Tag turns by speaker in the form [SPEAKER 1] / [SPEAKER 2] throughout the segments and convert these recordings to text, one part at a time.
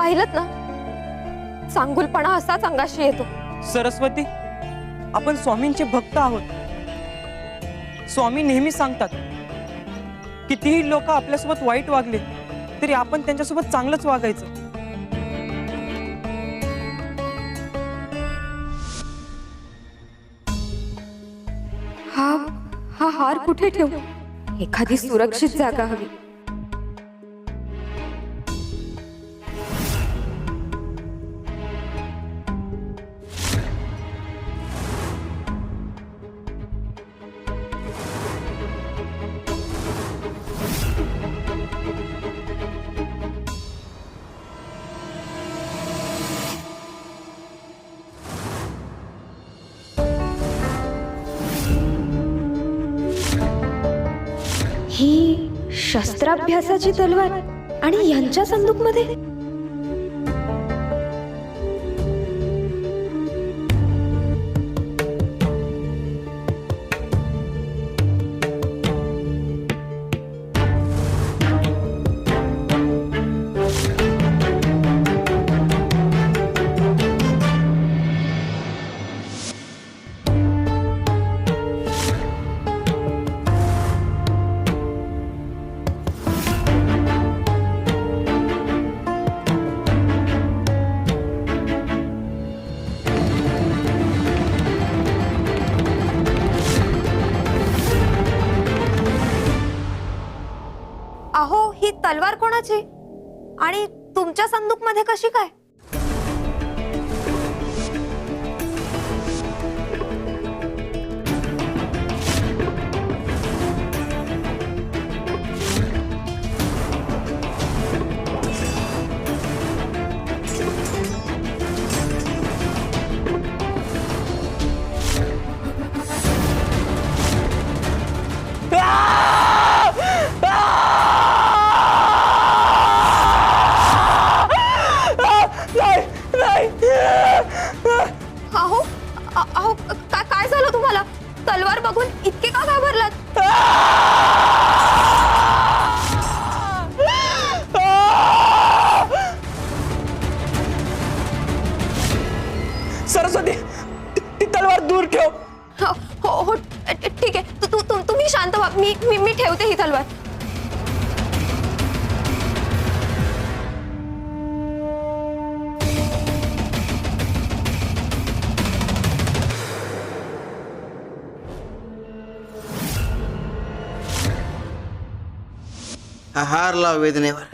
[SPEAKER 1] पाहिलत ना, चांगुलपणा असाच अंगाशी येतो.
[SPEAKER 2] सरस्वती, आपण स्वामींचे भक्त आहोत. स्वामी नेहमी सांगतात, कितीही लोक आपल्यासोबत वाईट वागले तरी आपण त्यांच्यासोबत चांगलंच वागायचं.
[SPEAKER 1] हा हार कुठे ठेवू? एखादी सुरक्षित जागा हवी. ही शस्त्राभ्यासाची तलवार आणि यांच्या संदूकमध्ये. अहो, ही तलवार कोणाची आणि तुमच्या संदूक मध्ये कशी काय? अहो अहो, काय झालं तुम्हाला? तलवार बघून इतके का घाबरलात?
[SPEAKER 2] सरस्वती, ती तलवार दूर ठेव.
[SPEAKER 1] हो, ठीक आहे. तुम्ही शांत व्हा. मी ठेवते ही तलवार.
[SPEAKER 3] हार लाव वेदनेवर.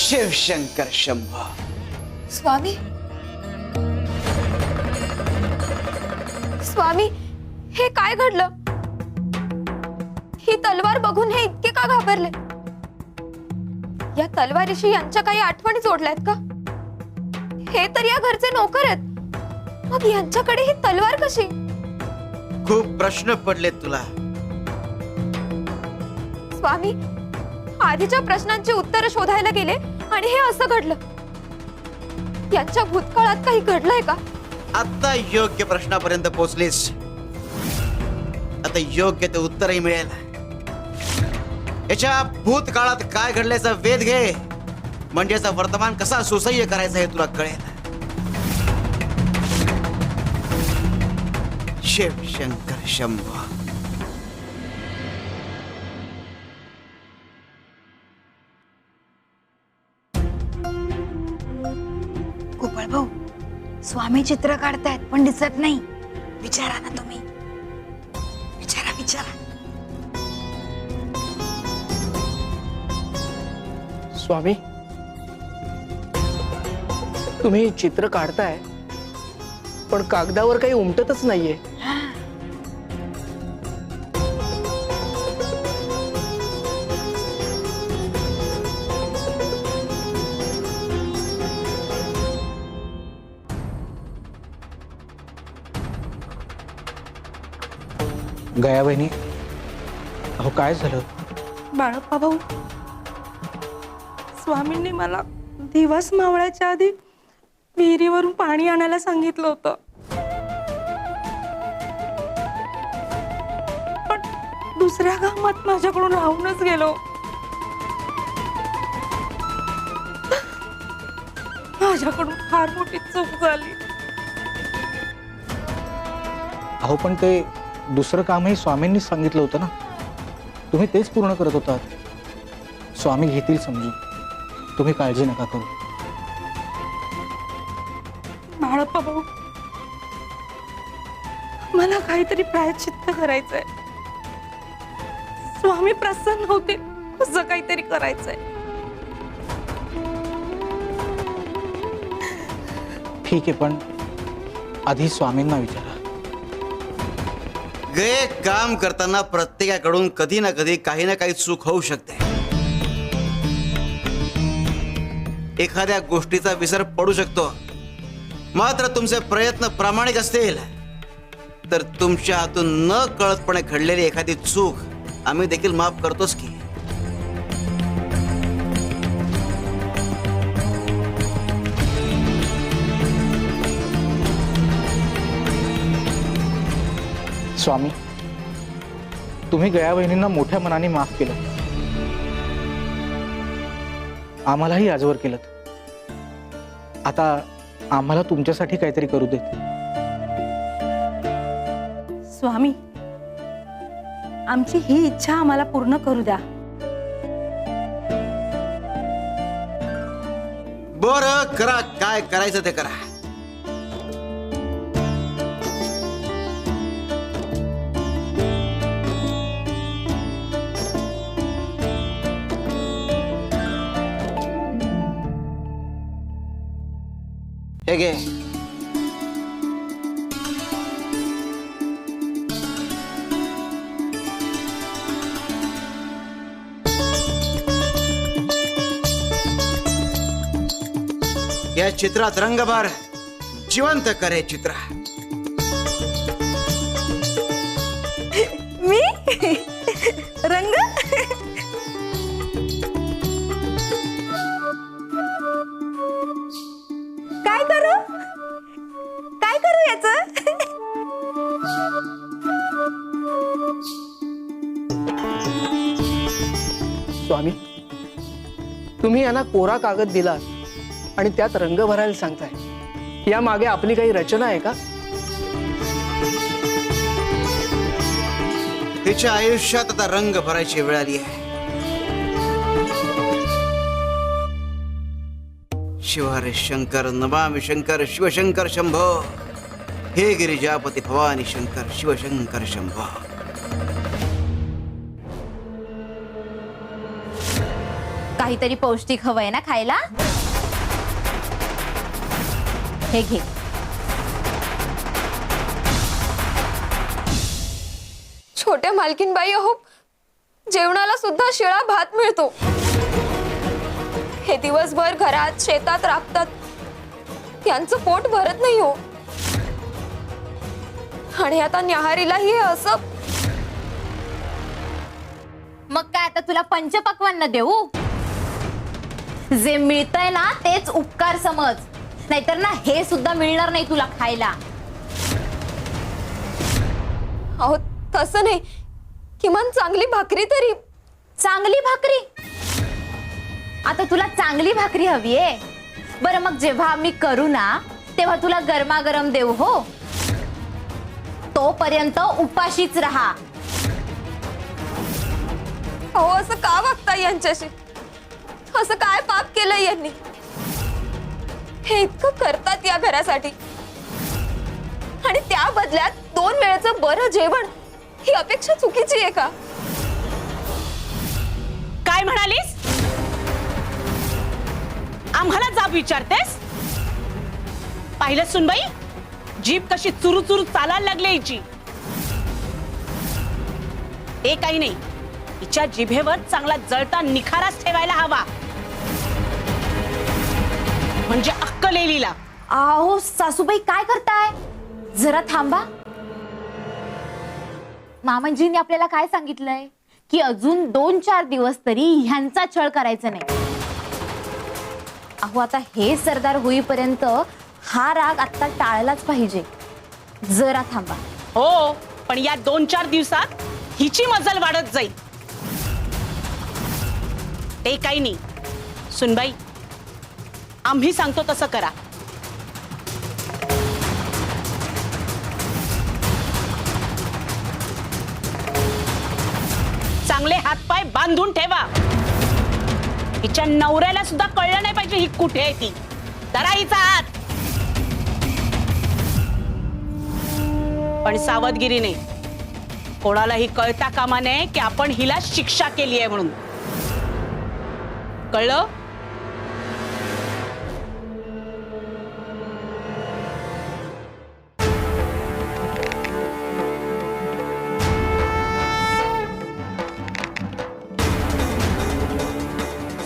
[SPEAKER 3] शिवशंकर शंभो.
[SPEAKER 1] स्वामी, स्वामी, हे काय घडलं? ही तलवार बघून हे इतके का घाबरले? या तलवारीशी यांच्या काही आठवणी जोडल्यात का? हे तर या घरचे नोकर आहेत, मग यांच्याकडे ही तलवार कशी?
[SPEAKER 3] खूप प्रश्न पडले तुला.
[SPEAKER 1] स्वामी, आधीच्या प्रश्नांची उत्तरं शोधायला गेले आणि हे असं घडलं. यांच्या भूतकाळात काही घडलंय का?
[SPEAKER 3] आता योग्य प्रश्नापर्यंत पोहोचलीस. आता योग्य ते उत्तरही मिळेल. याच्या भूतकाळात काय घडल्याचा वेध घे, म्हणजे याचा वर्तमान कसा सुसह्य करायचा हे तुला कळेल. शिव शंकर शंभो.
[SPEAKER 4] स्वामी चित्र काढतायत पण दिसत नाही. विचारा ना तुम्ही, विचारा विचारा.
[SPEAKER 5] स्वामी, तुम्ही चित्र काढताय पण कागदावर काही उमटतच नाहीये.
[SPEAKER 6] गया बहिणी, अहो काय झालं?
[SPEAKER 7] बाळप्पा भाऊ, स्वामींनी मला दिवस मावळायच्या आधी विहिरीवरून पाणी आणायला सांगितलं होतं. पण दुसऱ्या गावात माझ्याकडून राहूनच गेलो. माझ्याकडून फार मोठी चूक झाली.
[SPEAKER 6] अहो पण ते दुसरं कामही स्वामींनी सांगितलं होतं ना, तुम्ही तेच पूर्ण करत होतात. स्वामी घेतील समजून, तुम्ही काळजी नका करू.
[SPEAKER 7] बाळप्पा भाऊ, मला काहीतरी प्रायश्चित्त करायचंय. स्वामी प्रसन्न होते असं काहीतरी करायचंय.
[SPEAKER 6] ठीक आहे, पण आधी स्वामींना विचारा.
[SPEAKER 3] गे काम करताना प्रत्येकाकडून कधी ना कधी काही ना काही चूक होऊ शकते. एखाद्या गोष्टीचा विसर पडू शकतो. मात्र तुमचे प्रयत्न प्रामाणिक असतील तर तुमच्या हातून न कळतपणे घडलेली एखादी चूक आम्ही देखील माफ करतोच की.
[SPEAKER 6] स्वामी, तुम्ही गया बहिणींना मोठ्या मनाने माफ केलं, आम्हालाही आजवर केलं. आता आम्हाला तुमच्यासाठी काहीतरी करू देत.
[SPEAKER 7] स्वामी, आमची ही इच्छा आम्हाला पूर्ण करू द्या.
[SPEAKER 3] बरं करा, काय करायचं ते करा. हे घे. या चित्रात रंग भर, जिवंत करे चित्र.
[SPEAKER 7] मी रंग काय करू, काय करू याच?
[SPEAKER 5] स्वामी, तुम्ही यांना कोरा कागद दिला आणि त्यात रंग भरायला सांगताय. या मागे आपली काही रचना आहे का?
[SPEAKER 3] तिच्या आयुष्यात आता रंग भरायची वेळ आली आहे. शिव हरे शंकर, नमामि शंकर, शिवशंकर शंभो. हे गिरिजापती भवानी शंकर, शिवशंकर शंभो.
[SPEAKER 8] काहीतरी पौष्टिक हवंय ना खायला. हे घे.
[SPEAKER 1] छोट्या मालकीनबाई, अहो जेवणाला सुद्धा शिळा भात मिळतो. हे दिवसभर घरात शेतात राबतात, त्यांचं पोट भरत नाही हो. आणि आता न्याहारीलाही हे असं.
[SPEAKER 8] मग काय आता तुला पंचपक्वान्न देऊ? जे मिळतंय ना तेच उपकार समज, नाहीतर ना हे सुद्धा मिळणार नाही तुला खायला.
[SPEAKER 1] अहो तसं नाही, किमान चांगली भाकरी तरी.
[SPEAKER 8] चांगली भाकरी? आता तुला चांगली भाकरी हवीये? बरं मग जेव्हा आम्ही करू ना तेव्हा तुला गरमागरम देऊ हो. तोपर्यंत उपाशीच राहा.
[SPEAKER 1] अहो असं का वागताय यांच्याशी? असं काय पाप केलंय यांनी? हे इतकं करतात या घरासाठी, आणि त्या बदल्यात 2 वेळेचं बरं जेवण ही अपेक्षा चुकीची आहे का?
[SPEAKER 9] काय म्हणालीस? आम्हाला जाब विचारतेस? पाहिलं सुनबाई, जीभ कशी चुरू चुरू चालायला लागली हिची. ते काही नाही, हिच्या जिभेवर चांगला जळता निखाराच ठेवायला हवा, म्हणजे अक्कल येईल हिला.
[SPEAKER 8] आहो सासूबाई काय करताय? जरा थांबा. मामांजींनी आपल्याला काय सांगितलंय की अजून 2-4 दिवस तरी ह्यांचा छळ करायचा नाही. अहो आता हे सरदार होईपर्यंत हा राग आता टाळलाच पाहिजे. जरा थांबा.
[SPEAKER 9] हो, पण या 2-4 दिवसात हिची मजल वाढत जाईल. ते काही नाही सुनबाई, आम्ही सांगतो तसं करा. चांगले हातपाय बांधून ठेवा. हिच्या नवऱ्याला सुद्धा कळलं नाही पाहिजे ही कुठे आहे ती. धरा हिचा हात, पण सावधगिरीने. कोणालाही कळता कामा नये की आपण हिला शिक्षा केली आहे म्हणून. कळलं?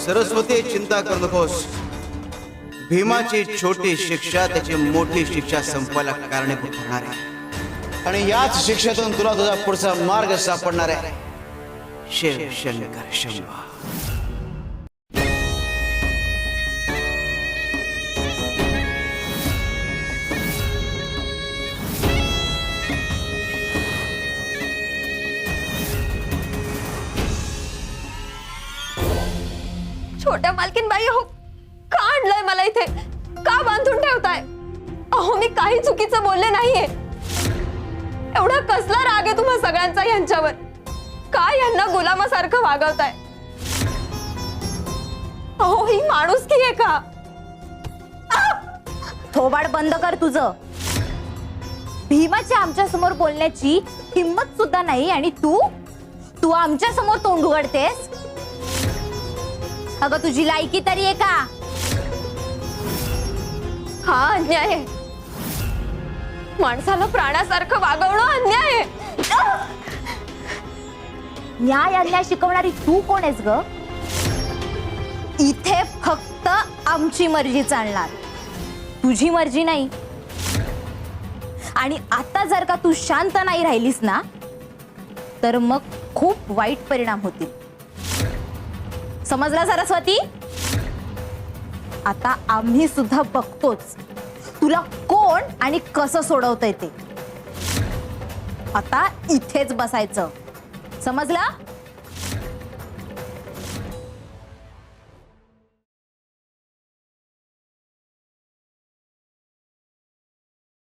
[SPEAKER 3] सरस्वती, चिंता करू नकोस. भीमाची छोटी शिक्षा त्याची मोठी शिक्षा संपवायला कारणीभूत होणार आहे, आणि याच शिक्षेतून तुला तुझा पुढचा मार्ग सापडणार आहे. शिव शंकर शंभा.
[SPEAKER 1] छोट्या मालकीन बाई, अहो का आणलंय मला इथे? का बांधून ठेवताय? अहो मी काही चुकीचं बोलले नाहीये. एवढा कसला राग आहे तुम्हा सगळ्यांचा यांच्यावर? काय यांना गुलामासारखं वागवताय? अहो ही माणुसकी आहे का?
[SPEAKER 8] थोबाड बंद कर तुझं. भीमाची आमच्या समोर बोलण्याची हिंमत सुद्धा नाही आणि तू आमच्या समोर तोंड उघडतेस? अगं तुझी लायकी तरी आहे का?
[SPEAKER 1] हा अन्याय आहे. माणसाला प्राण्यासारखं वागवणं अन्याय आहे.
[SPEAKER 8] न्याय अन्याय शिकवणारी तू कोण आहेस ग? इथे फक्त आमची मर्जी चालणार, तुझी मर्जी नाही. आणि आता जर का तू शांत नाही राहिलीस ना, तर मग खूप वाईट परिणाम होतील. समजला सरस्वती? आता आम्ही सुद्धा बघतोच तुला कोण आणि कसं सोडवतंय ते. आता इथेच बसायचं, समजलं?